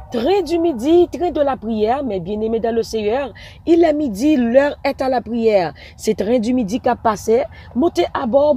Train du midi, train de la prière, mes bien-aimés dans le Seigneur, il est midi, l'heure est à la prière. C'est train du midi qui a passé. Montez à bord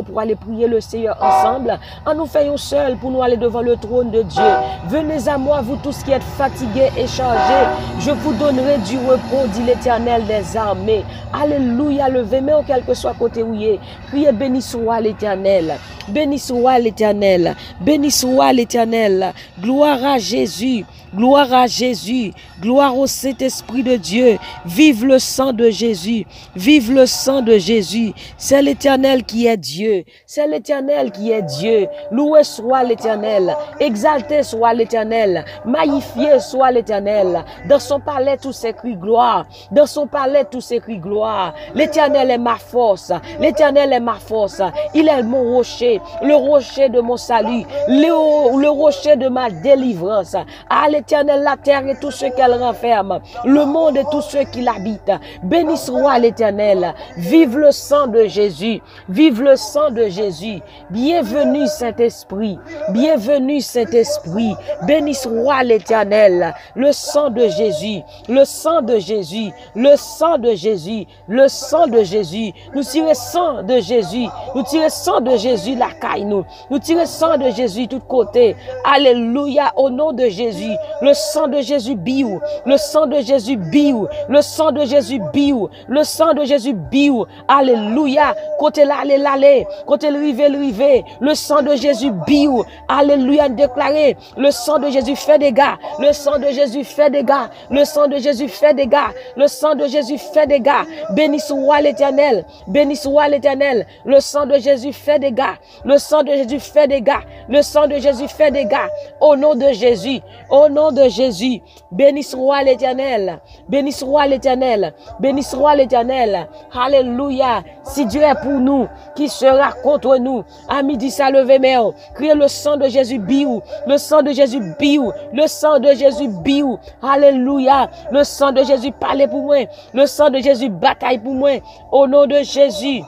pour aller prier le Seigneur ensemble. En nous faisant seul pour nous aller devant le trône de Dieu. Venez à moi, vous tous qui êtes fatigués et chargés. Je vous donnerai du repos, dit l'Éternel des armées. Alléluia, levez-moi, quel que soit côté où il est. Criez, béni soit l'Éternel. Béni soit l'Éternel. Béni soit l'Éternel. Gloire à Jésus. Gloire à Jésus, gloire au Saint-Esprit de Dieu. Vive le sang de Jésus, vive le sang de Jésus. C'est l'Éternel qui est Dieu, c'est l'Éternel qui est Dieu. Loué soit l'Éternel, exalté soit l'Éternel, magnifié soit l'Éternel. Dans son palais tout s'écrit gloire, dans son palais tout s'écrit gloire. L'Éternel est ma force, l'Éternel est ma force. Il est mon rocher, le rocher de mon salut, le rocher de ma délivrance. À l'Éternel, la terre et tout ce qu'elle renferme, le monde et tous ceux qui l'habitent. Béni soit l'Éternel. Vive le sang de Jésus. Vive le sang de Jésus. Bienvenue Saint-Esprit. Bienvenue Saint-Esprit. Béni soit l'Éternel. Le sang de Jésus. Le sang de Jésus. Le sang de Jésus. Le sang de Jésus. Nous tirons sang de Jésus. Nous tirons sang de Jésus la caille nous. Nous tirons sang de Jésus tout côté. Alléluia au nom de Jésus. Le sang de Jésus biou, le sang de Jésus biou, le sang de Jésus biou, le sang de Jésus biou. Alléluia. Côté l'aller, côté le river, le sang de Jésus biou. Alléluia. Déclaré, le sang de Jésus fait des dégâts, le sang de Jésus fait des dégâts, le sang de Jésus fait des dégâts, le sang de Jésus fait des dégâts. Béni soit l'Éternel, béni soit l'Éternel. Le sang de Jésus fait des dégâts, le sang de Jésus fait des dégâts, le sang de Jésus fait des dégâts. Au nom de Jésus, au nom de Jésus, béni soit l'Éternel, béni soit l'Éternel, béni soit l'Éternel. Alléluia. Si Dieu est pour nous, qui sera contre nous? À midi, ça levé, mais criez le sang de Jésus biou, le sang de Jésus biou, le sang de Jésus biou. Alléluia. Le sang de Jésus parle pour moi, le sang de Jésus bataille pour moi. Au nom de Jésus.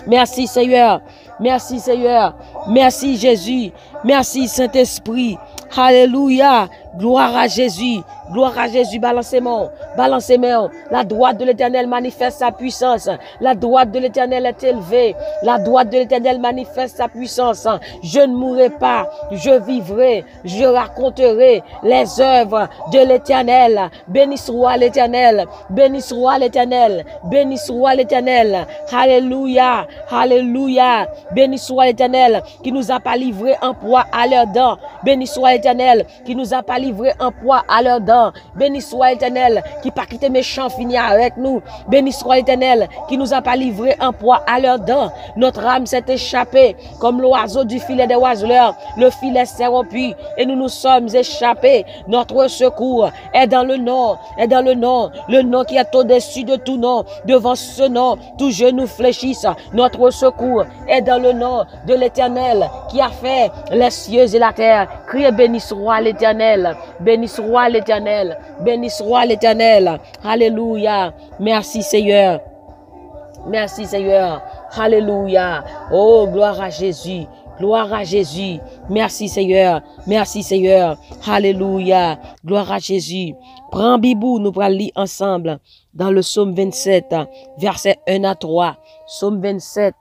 Merci Seigneur, merci Seigneur, merci Jésus, merci Saint-Esprit. Alléluia, gloire à Jésus, balancez-moi, balancez-moi. La droite de l'Éternel manifeste sa puissance, la droite de l'Éternel est élevée, la droite de l'Éternel manifeste sa puissance. Je ne mourrai pas, je vivrai, je raconterai les œuvres de l'Éternel. Béni soit l'Éternel, béni soit l'Éternel, béni soit l'Éternel. Alléluia, alléluia, béni soit l'Éternel qui nous a pas livré en proie à leurs dents. Béni soit l'Éternel qui nous a pas livré en proie à leurs dents. Béni soit l'Éternel qui pas quitté méchant fini avec nous. Béni soit l'Éternel qui nous a pas livré en proie à leurs dents. Notre âme s'est échappée comme l'oiseau du filet des oiseleurs. Le filet s'est rompu et nous nous sommes échappés. Notre secours est dans le nom, le nom qui est au-dessus de tout nom. Devant ce nom, tout genou fléchisse. Notre secours est dans le nom de l'Éternel qui a fait les cieux et la terre. Criez béni soit l'Éternel, béni soit l'Éternel, béni soit l'Éternel. Alléluia. Merci Seigneur. Merci Seigneur. Alléluia. Oh, gloire à Jésus. Gloire à Jésus. Merci Seigneur. Merci Seigneur. Alléluia. Gloire à Jésus. Prends Bibou, nous allons lire ensemble dans le psaume 27, verset 1 à 3. Psaume 27,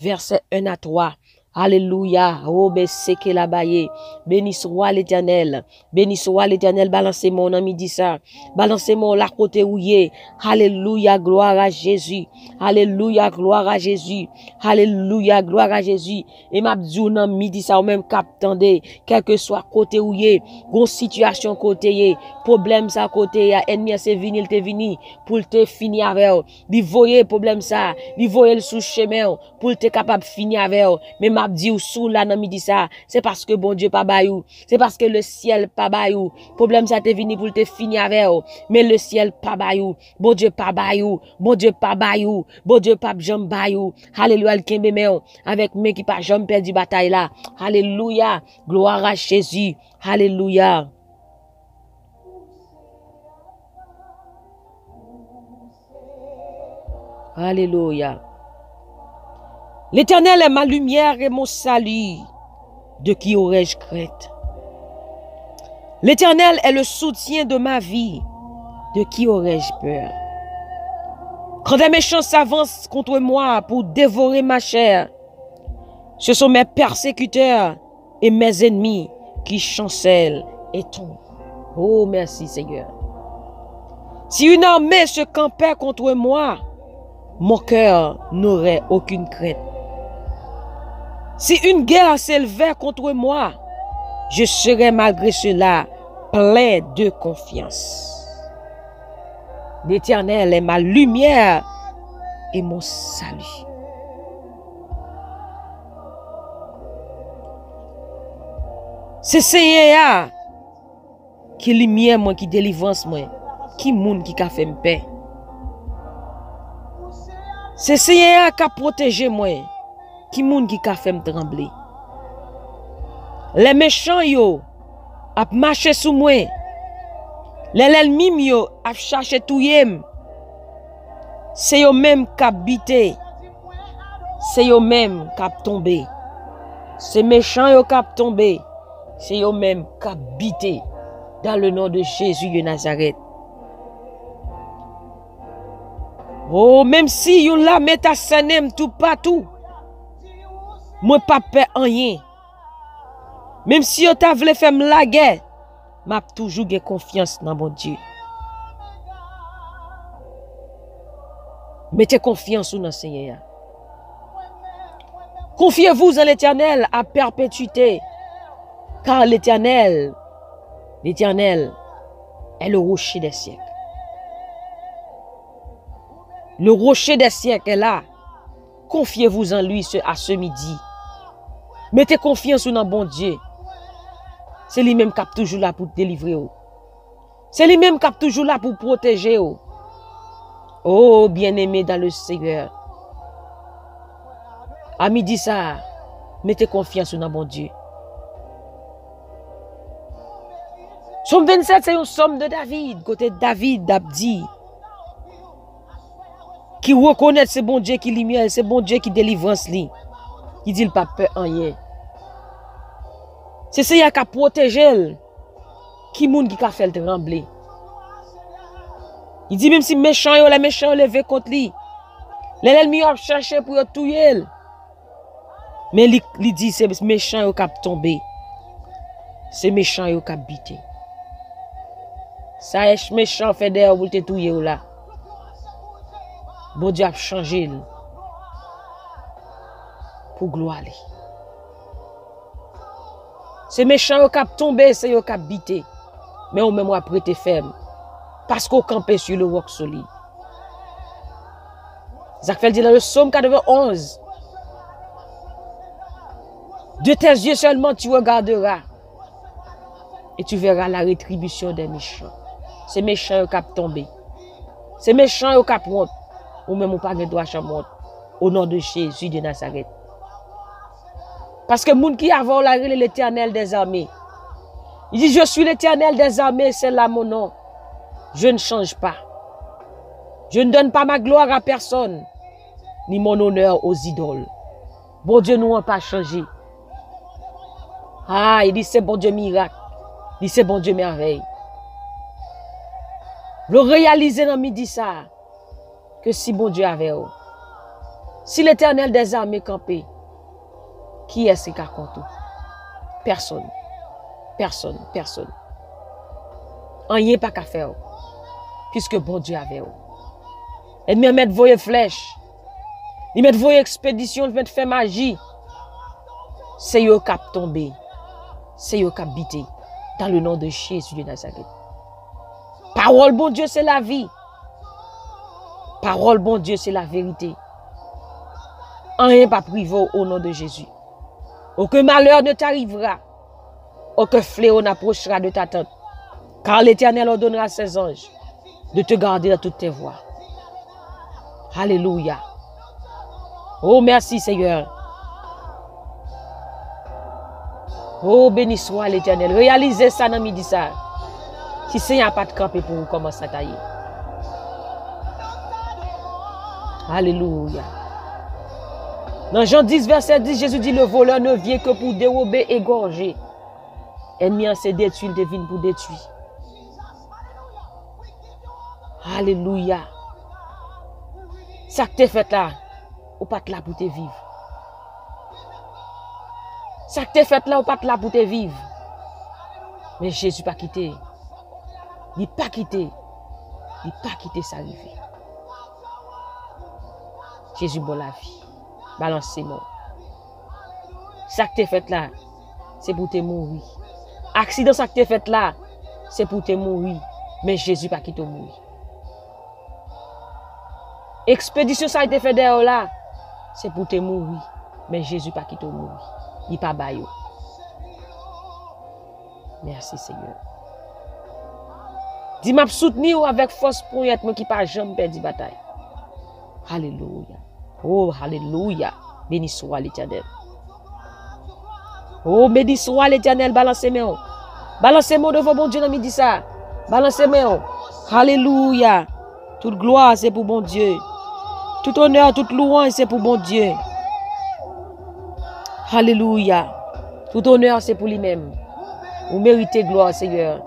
verset 1 à 3. Alléluia. Oh, besséké la baye. Béni soit l'Éternel. Béni soit l'Éternel. Balancez-moi, on a midi ça. Balancez-moi la côté où y est. Alléluia. Gloire à Jésus. Alléluia. Gloire à Jésus. Alléluia. Gloire à Jésus. Et m'a dit, on a midi ça, ou même cap tendez. Quel que soit côté où y est. Gon situation côté y est. Problème ça côté y a. Ennemi c'est vini, il te vini. Pour te finir avec. Li voyez problème ça. Li voyez le sous chemin. Pour te capable finir avec. Mais m'a dit ou sous là dans midi ça, c'est parce que bon Dieu pas bayou, c'est parce que le ciel pas bayou. Problème ça te vini pour te finir avec, mais le ciel pas bayou. Bon Dieu pas bayou, bon Dieu pas bayou, bon Dieu pas jambe bayou. Alléluia, le kembe men avec mes qui pas jambe perdu bataille là. Alléluia, gloire à Jésus. Alléluia. Alléluia. L'Éternel est ma lumière et mon salut. De qui aurais-je crainte? L'Éternel est le soutien de ma vie. De qui aurais-je peur? Quand des méchants s'avancent contre moi pour dévorer ma chair, ce sont mes persécuteurs et mes ennemis qui chancellent et tombent. Oh, merci Seigneur. Si une armée se campait contre moi, mon cœur n'aurait aucune crainte. Si une guerre s'élevait contre moi, je serais malgré cela plein de confiance. L'Éternel est ma lumière et mon salut. C'est Seigneur qui lumière moi, qui délivrance moi, qui moun qui a fait me paix. C'est Seigneur qui a protégé moi, qui moun qui a fait me trembler. Les méchants yo a marché sous moi. Les ennemis yo a cherché touyem. C'est yo même qui habité. C'est yo même qui tombé. C'est méchant yo qui tombé. C'est yo même qui habité dans le nom de Jésus de Nazareth. Oh, même si yon la met à sanem tout partout, moi pas peur rien. Même si yon ta vle faire la guerre, m'a toujours gen confiance dans mon Dieu. Mettez confiance dans le Seigneur. Confiez-vous en l'Éternel à perpétuité, car l'Éternel est le rocher des siècles. Le rocher des siècles est là. Confiez-vous en lui à ce midi. Mettez confiance dans bon Dieu. C'est lui-même qui est toujours là pour te délivrer. C'est lui-même qui est toujours là pour protéger. Oh, bien-aimé dans le Seigneur. À midi ça, mettez confiance dans bon Dieu. Somme 27, c'est une somme de David. Côté David, d'Abdi. Qui reconnaît ce bon Dieu qui lumière, ce bon Dieu qui délivrance lui. Qui dit le pas peur en rien. C'est Seigneur qui a protégé. Qui moun qui a fait le trembler. Il dit même si méchant yo, les méchants levé contre lui. Les ennemis ont cherché pour tuer. Mais il dit c'est méchant yo qui a tombé. C'est méchant yo qui a bité. Ça est méchant fait d'ailleurs pour te tuer là. Bon Dieu a changé pour gloire. C'est méchant qui a tombé, c'est qui a bité. Mais on même a prêté ferme. Parce qu'on campait sur le roc solide. Zachfel dit dans le psaume 91. De tes yeux seulement tu regarderas. Et tu verras la rétribution des méchants. C'est méchant qui a tombé. C'est méchant qui a honte. Ou même on pas de droit à monte. Au nom de Jésus de Nazareth. Parce que moun qui a volé l'Éternel des armées. Il dit je suis l'Éternel des armées, c'est là mon nom. Je ne change pas. Je ne donne pas ma gloire à personne, ni mon honneur aux idoles. Bon Dieu nous n'a pas changé. Ah, il dit c'est bon Dieu miracle. Il dit c'est bon Dieu merveille. Le réaliser dans midi ça, que si bon Dieu avait, si l'Éternel des armées campé, qui est-ce qui a compté? Personne. Personne. Personne. Rien pas qu'à faire. Puisque bon Dieu avait. Et me mettre voyer flèche. Il met voyer expédition, il met faire magie. C'est eux qui tombé. C'est eux qui habité. Dans le nom de Jésus de Nazareth. Parole bon Dieu, c'est la vie. Parole bon Dieu, c'est la vérité. Rien pas privé au nom de Jésus. Aucun malheur ne t'arrivera. Aucun fléau n'approchera de ta tente. Car l'Éternel ordonnera à ses anges de te garder dans toutes tes voies. Alléluia. Oh, merci Seigneur. Oh, béni soit l'Éternel. Réalisez ça dans midi ça. Si Seigneur n'a pas de camper pour vous commencer à tailler. Alléluia. Dans Jean 10, verset 10, Jésus dit, le voleur ne vient que pour dérober et égorger. Ennemi en s'est détruit, il devine pour détruire. Alléluia. Ça que tu fait là, ou pas là pour te vivre. Ça que tu fait là, ou pas là pour te vivre. Mais Jésus pas quitté. Il pas quitté. Il pas quitté sa vie. Jésus bon la vie. Balancez-moi. Ça que tu fait là, c'est pour te mourir. Accident ça que tu fait là, c'est pour te mourir. Mais Jésus pas quitté mourir. Expédition ça a été fait derrière là, c'est pour te mourir. Mais Jésus pas quitté mourir. Il pas baillot. Merci Seigneur. Dis m'a soutenir avec force pour être moi qui pas jamais perdu bataille. Alléluia. Oh alléluia. Béni soit l'Éternel. Oh béni soit l'Éternel, balancez-moi. Balancez-moi devant bon Dieu dans midi ça. Balancez-moi. Alléluia. Toute gloire c'est pour bon Dieu. Tout honneur, toute louange c'est pour bon Dieu. Alléluia. Tout honneur c'est pour lui-même. Vous méritez gloire, Seigneur.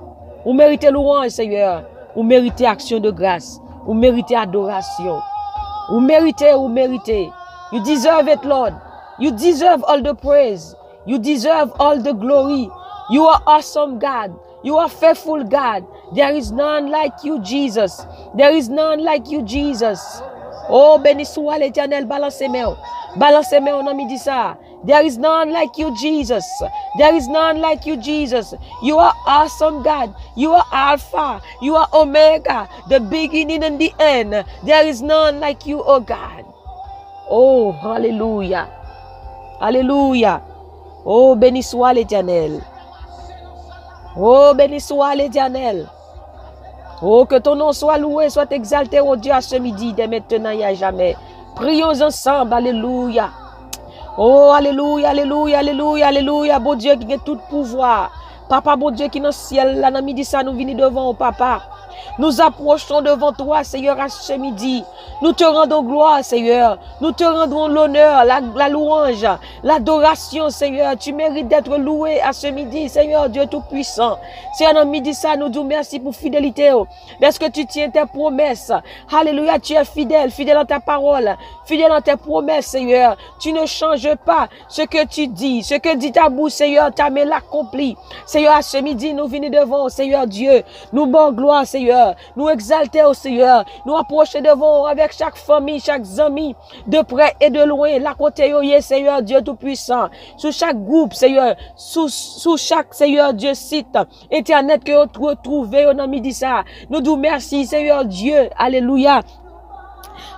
Vous méritez louange, Seigneur. Vous méritez action de grâce. Vous méritez adoration. Vous méritez, vous méritez. You deserve it, Lord. You deserve all the praise. You deserve all the glory. You are awesome, God. You are faithful, God. There is none like you, Jesus. There is none like you, Jesus. Oh, béni soit l'Éternel, balancez-moi. Balancez-moi, on a mis dit ça. There is none like you, Jesus. There is none like you, Jesus. You are awesome, God. You are Alpha. You are Omega, the beginning and the end. There is none like you, oh God. Oh, hallelujah. Alléluia. Oh, béni soit l'Éternel. Oh, béni soit l'Éternel. Oh, que ton nom soit loué, soit exalté, oh Dieu, à ce midi, dès maintenant et à jamais. Prions ensemble, alléluia. Oh, alléluia, alléluia, alléluia, alléluia. Bon Dieu qui a tout pouvoir. Papa, bon Dieu qui est dans le ciel, là, dans midi, ça nous vient devant, oh papa. Nous approchons devant toi, Seigneur, à ce midi. Nous te rendons gloire, Seigneur. Nous te rendons l'honneur, la louange, l'adoration, Seigneur. Tu mérites d'être loué à ce midi, Seigneur Dieu Tout-Puissant. Seigneur, dans midi, ça, nous disons merci pour fidélité. Parce que tu tiens tes promesses. Alléluia, tu es fidèle, fidèle dans ta parole, fidèle dans tes promesses, Seigneur. Tu ne changes pas ce que tu dis, ce que dit ta bouche, Seigneur, ta main l'accomplit. Seigneur, à ce midi, nous venons devant, Seigneur Dieu. Nous bon gloire, Seigneur. Nous exalter au Seigneur. Nous approcher devant avec chaque famille, chaque ami, de près et de loin. La côté, Seigneur Dieu Tout-Puissant. Sous chaque groupe, Seigneur. Sous chaque, Seigneur Dieu, site internet que vous retrouvez au midi ça. Nous disons merci, Seigneur Dieu. Alléluia.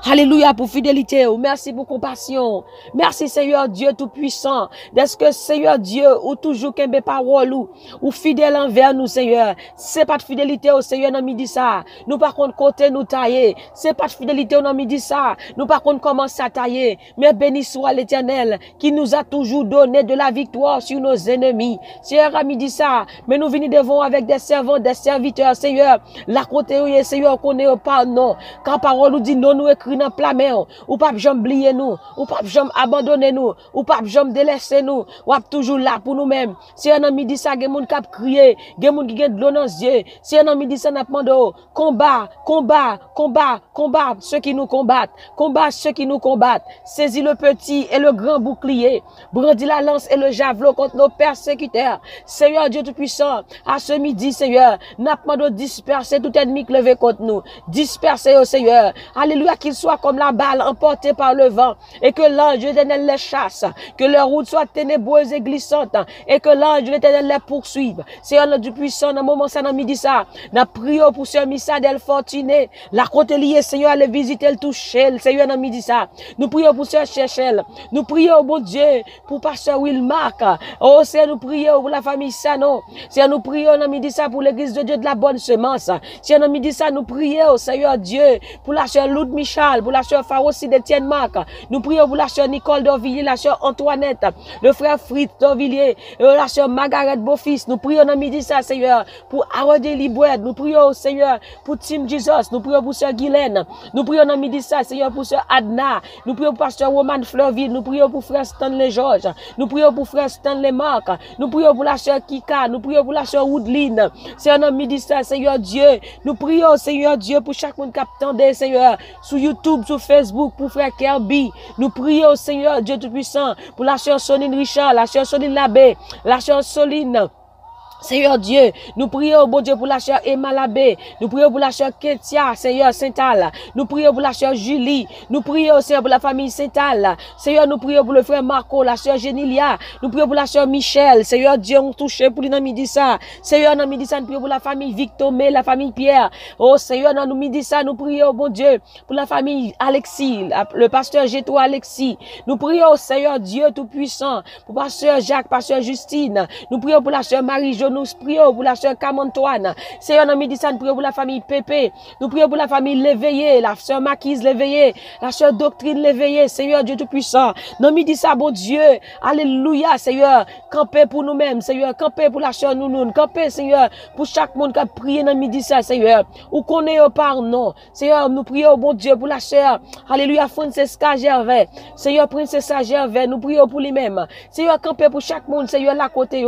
Alléluia pour fidélité. Merci pour compassion. Merci Seigneur Dieu Tout-Puissant. Est-ce que Seigneur Dieu ou toujours qu'un parole ou fidèle envers nous Seigneur. C'est pas de fidélité au Seigneur dans midi ça. Nous par contre côté nous tailler. C'est pas de fidélité dans midi ça. Nous par contre commencer à tailler. Mais béni soit l'Éternel qui nous a toujours donné de la victoire sur nos ennemis. Seigneur à midi ça. Mais nous venons devant avec des servants, des serviteurs Seigneur. La côté Seigneur qu'on n'est pas non. Quand parole nous dit non nous écrit dans plat ou pas jamais oublier nous, ou pas jamais abandonner nous, ou pas jamais délaisser nous, ou toujours là pour nous-mêmes. Si un ami dit ça, il y a des gens qui crié, il y a des gens qui ont de l'eau dans les yeux. Si un ami dit ça, n'a pas demandé combat, combat, combat, combat ceux qui nous combattent, combat ceux qui nous combattent. Saisis le petit et le grand bouclier, brandis la lance et le javelot contre nos persécuteurs. Seigneur Dieu Tout-Puissant, à ce midi, Seigneur, n'a pas demandé disperser tout ennemi qui levé contre nous. Disperser au Seigneur. Alléluia, qu'il soit comme la balle emportée par le vent et que l'ange de l'Éternel les chasse, que leur route soit ténébreuse et glissante et que l'ange de l'Éternel les poursuive. Seigneur du puissant, dans le moment ça, dans midi ça, n'a prié pour ce Missadel fortuné, la côté liée, Seigneur, aller visiter le toucher, Seigneur, dans midi ça. Nous prions pour ce Chechel, nous prions, bon Dieu, pour pasteur Wilmark, oh Seigneur, nous prions pour la famille Sano, Seigneur, nous prions dans midi ça pour l'église de Dieu de la bonne semence, Seigneur, dans midi ça, nous prions, Seigneur Dieu, pour la sœur Loud Michal, Chantal, pour la sœur Farossi d'Etienne Marc. Nous prions pour la sœur Nicole d'Orvilliers, la sœur Antoinette, le frère Fritz d'Orvilliers, la sœur Margaret Beaufils. Nous prions dans midi ça, Seigneur, pour Harodé Liboued. Nous prions, Seigneur, pour Tim Jesus. Nous prions pour sœur Guylaine. Nous prions dans midi ça, Seigneur, pour sœur Adna. Nous prions pour pasteur Roman Fleurville. Nous prions pour frère Stanley George. Nous prions pour frère Stanley Marc. Nous prions pour la sœur Kika. Nous prions pour la sœur Woodline. Seigneur, dans midi ça, Seigneur Dieu. Nous prions, Seigneur Dieu, pour chaque monde qui attendait, Seigneur, sur YouTube, sur Facebook, pour frère Kirby. Nous prions, Seigneur Dieu Tout-Puissant, pour la sœur Soline Richard, la sœur Soline Labbé, la sœur Soline. Seigneur Dieu, nous prions, bon Dieu, pour la sœur Emma Labbé. Nous prions pour la sœur Ketia, Seigneur Saint-Al. Nous prions pour la sœur Julie. Nous prions, Seigneur, pour la famille Saint-Al. Seigneur, nous prions pour le frère Marco, la sœur Génilia. Nous prions pour la sœur Michel. Seigneur Dieu, on touche pour lui dans midi ça. Seigneur, dans midi ça, nous prions pour la famille Victomé, la famille Pierre. Oh, Seigneur, dans midi ça, nous prions, bon Dieu, pour la famille Alexis, le pasteur Géto Alexis. Nous prions, Seigneur Dieu Tout-Puissant, pour pasteur Jacques, pasteur Justine. Nous prions pour la sœur Marie-Jo. Nous prions pour la sœur Camantoine. Seigneur, dans midi ça, nous prions pour la famille Pépé. Nous prions pour la famille Léveillé, la sœur Maquise Léveillé, la sœur Doctrine Léveillé. Seigneur Dieu Tout-Puissant. Dans midi ça, bon Dieu. Alléluia, Seigneur. Campez pour nous-mêmes, Seigneur. Campez pour la sœur Nounoun. Campez, Seigneur, pour chaque monde qui a prié dans midi ça, Seigneur. Ou qu'on est au pardon. Seigneur, nous prions, bon Dieu, pour la sœur. Alléluia, Francesca Gervais. Seigneur, Princessa Gervais. Nous prions pour lui-même. Seigneur, campez pour chaque monde, Seigneur, la côté,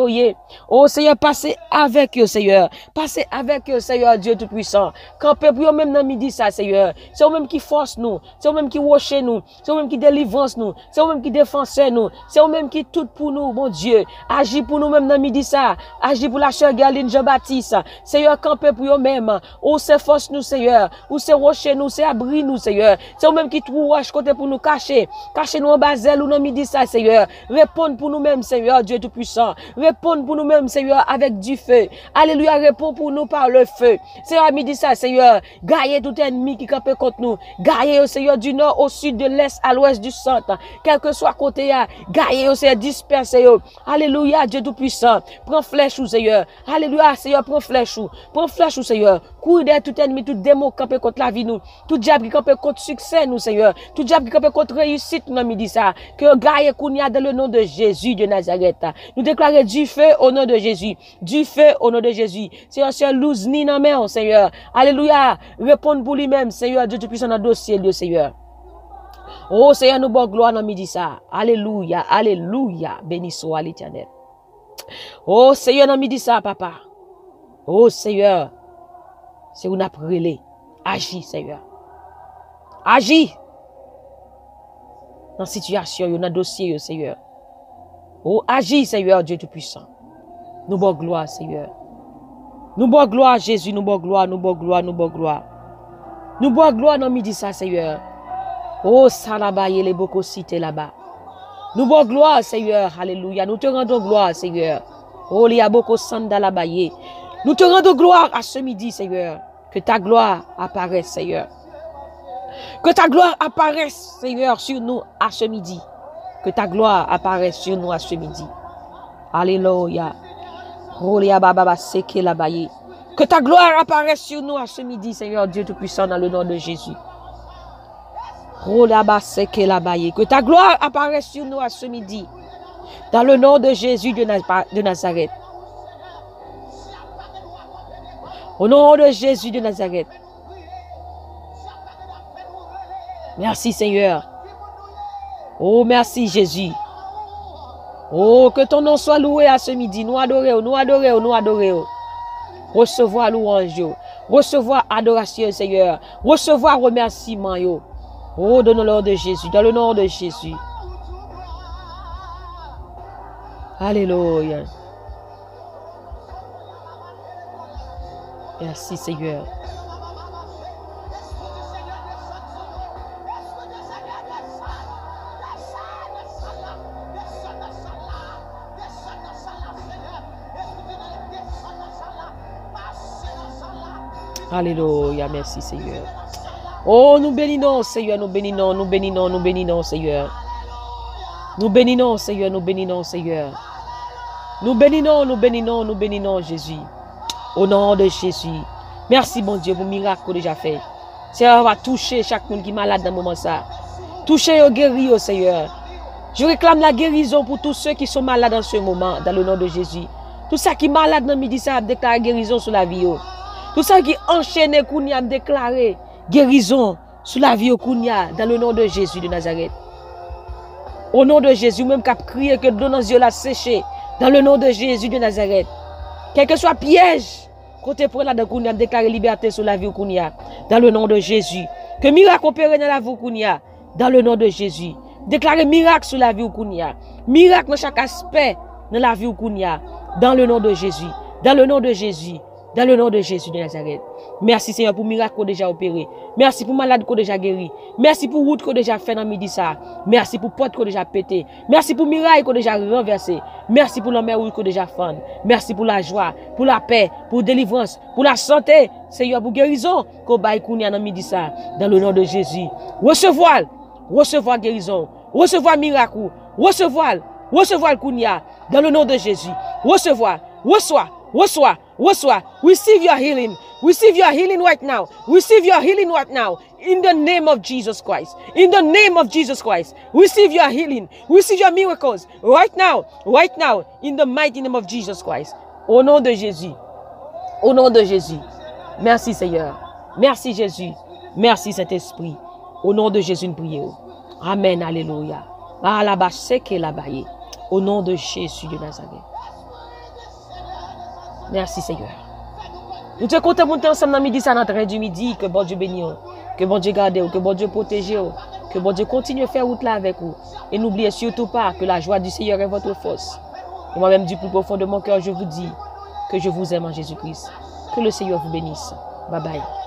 oh, Seigneur, passez avec eux, Seigneur. Passez avec eux, Seigneur Dieu Tout-Puissant. Campez pour eux même dans midi ça, Seigneur. C'est eux même qui force nous. C'est eux même qui roche nous. C'est eux même qui délivrance nous. C'est eux même qui défense nous. C'est eux même qui tout pour nous, mon Dieu. Agis pour nous même dans midi ça. Agis pour la sœur Gerline Jean-Baptiste. Seigneur, campez pour eux même. Ou c'est force nous, Seigneur. Ou c'est roche nous, c'est abri nous, Seigneur. C'est eux même qui trouve roche côté pour nous cacher. Cacher nous en basel ou dans midi ça, Seigneur. Répondre pour nous même, Seigneur Dieu Tout-Puissant. Répondre pour nous même, Seigneur, avec du feu. Alléluia, réponds pour nous par le feu. Seigneur, à midi ça, Seigneur, gaillez tout ennemi qui campe contre nous. Gaillez, Seigneur, du nord au sud, de l'est à l'ouest, du centre. Quel que soit côté, gaillez, Seigneur, dispersez. Alléluia, Dieu Tout-Puissant. Prends flèche, Seigneur. Alléluia, Seigneur, prends flèche. Prends flèche, Seigneur. Cours derrière tout ennemi, tout démon qui campe contre la vie, nous. Tout diable qui campe contre succès, nous, Seigneur. Tout diable qui campe contre réussite, nous, midi ça. Que gaillez, Kounia, dans le nom de Jésus de Nazareth. Nous déclarons du feu au nom de Jésus. Du feu au nom de Jésus. Seigneur, Seigneur, louse ni dans main, Seigneur. Alléluia. Répondre pour lui-même, Seigneur, Dieu Tout-Puissant dans le dossier, Dieu, Seigneur. Oh, Seigneur, nous bon gloire dans midi ça. Alléluia. Alléluia. Béni soit l'Éternel. Oh, Seigneur, dans midi ça, papa. Oh, Seigneur. C'est où on a prélé. Agis, Seigneur. Agis. Dans la situation, dans le dossier, Seigneur. Oh, agis, Seigneur, Dieu Tout-Puissant. Nous bon gloire, Seigneur. Nous bon gloire, Jésus, nous bon gloire, nous bon gloire, nous bon gloire. Nous bon gloire dans midi ça, Seigneur. Oh, ça là-bas, il y a beaucoup cité là-bas. Nous bon gloire, Seigneur, alléluia. Nous te rendons gloire, Seigneur. Oh, il y a beaucoup de sang là-bas. Nous te rendons gloire à ce midi, Seigneur. Que ta gloire apparaisse, Seigneur. Que ta gloire apparaisse, Seigneur, sur nous à ce midi. Que ta gloire apparaisse sur nous à ce midi. Alléluia. Que ta gloire apparaisse sur nous à ce midi, Seigneur Dieu Tout-Puissant, dans le nom de Jésus. Que ta gloire apparaisse sur nous à ce midi, dans le nom de Jésus de Nazareth. Au nom de Jésus de Nazareth. Merci, Seigneur. Oh, merci, Jésus. Oh, que ton nom soit loué à ce midi. Nous adorons, nous adorons, nous adorons. Recevoir louange, recevoir adoration, Seigneur. Recevoir remerciement, yo. Oh, dans le nom de Jésus, dans le nom de Jésus. Alléluia. Merci, Seigneur. Alléluia, merci Seigneur. Oh, nous bénissons, Seigneur, nous bénissons, nous bénissons, nous bénissons, Seigneur. Nous bénissons, Seigneur, nous bénissons, Seigneur. Nous bénissons, nous bénissons, nous bénissons, Jésus. Au nom de Jésus. Merci, bon Dieu, pour le miracle que déjà fait. Seigneur, va toucher chaque monde qui est malade dans le moment ça. Toucher et guérir, Seigneur. Je réclame la guérison pour tous ceux qui sont malades en ce moment, dans le nom de Jésus. Tout ça qui est malade dans le midi, ça a déclaré guérison sur la vie. Tout ça qui est enchaîné, Kounia, a déclaré guérison sur la vie, Kounia, dans le nom de Jésus de Nazareth. Au nom de Jésus, même qui a crié que l'eau dans les yeux l'a séché, dans le nom de Jésus de Nazareth. Quel que soit piège, côté pour la de Kounia, déclarer liberté sur la vie, Kounia, dans le nom de Jésus. Que miracle opère dans la vie, Kounia, dans le nom de Jésus. Déclarer miracle sur la vie, Kounia. Miracle dans chaque aspect de la vie, Kounia, dans le nom de Jésus. Dans le nom de Jésus. Dans le nom de Jésus de Nazareth. Merci Seigneur pour miracle qu'on déjà opéré. Merci pour malade qu'on déjà guéri. Merci pour route qu'on déjà fait dans midi ça. Merci pour porte qu'on déjà pété. Merci pour miracle qu'on déjà renversé. Merci pour l'homme qu'on déjà fait. Merci pour la joie, pour la paix, pour délivrance, pour la santé. Seigneur pour guérison qu'on baille qu'on y a dans midi ça. Dans le nom de Jésus. Recevoir guérison. Recevoir miracle. Recevoir Kounia. Dans le nom de Jésus. Reçois. Receive your healing. Receive your healing right now. Receive your healing right now. In the name of Jesus Christ. In the name of Jesus Christ. Receive your healing. Receive your miracles. Right now. Right now. In the mighty name of Jesus Christ. Au nom de Jésus. Au nom de Jésus. Merci Seigneur. Merci Jésus. Merci Saint-Esprit. Au nom de Jésus, nous prions. Amen. Alléluia. Au nom de Jésus de Nazareth. Merci Seigneur. Nous te comptons monter ensemble dans midi, ça dans le du midi. Que bon Dieu bénisse, que bon Dieu garde, que bon Dieu protège, que bon Dieu continue à faire route là avec vous. Et n'oubliez surtout pas que la joie du Seigneur est votre force. Et moi-même, du plus profond de mon cœur, je vous dis que je vous aime en Jésus-Christ. Que le Seigneur vous bénisse. Bye bye.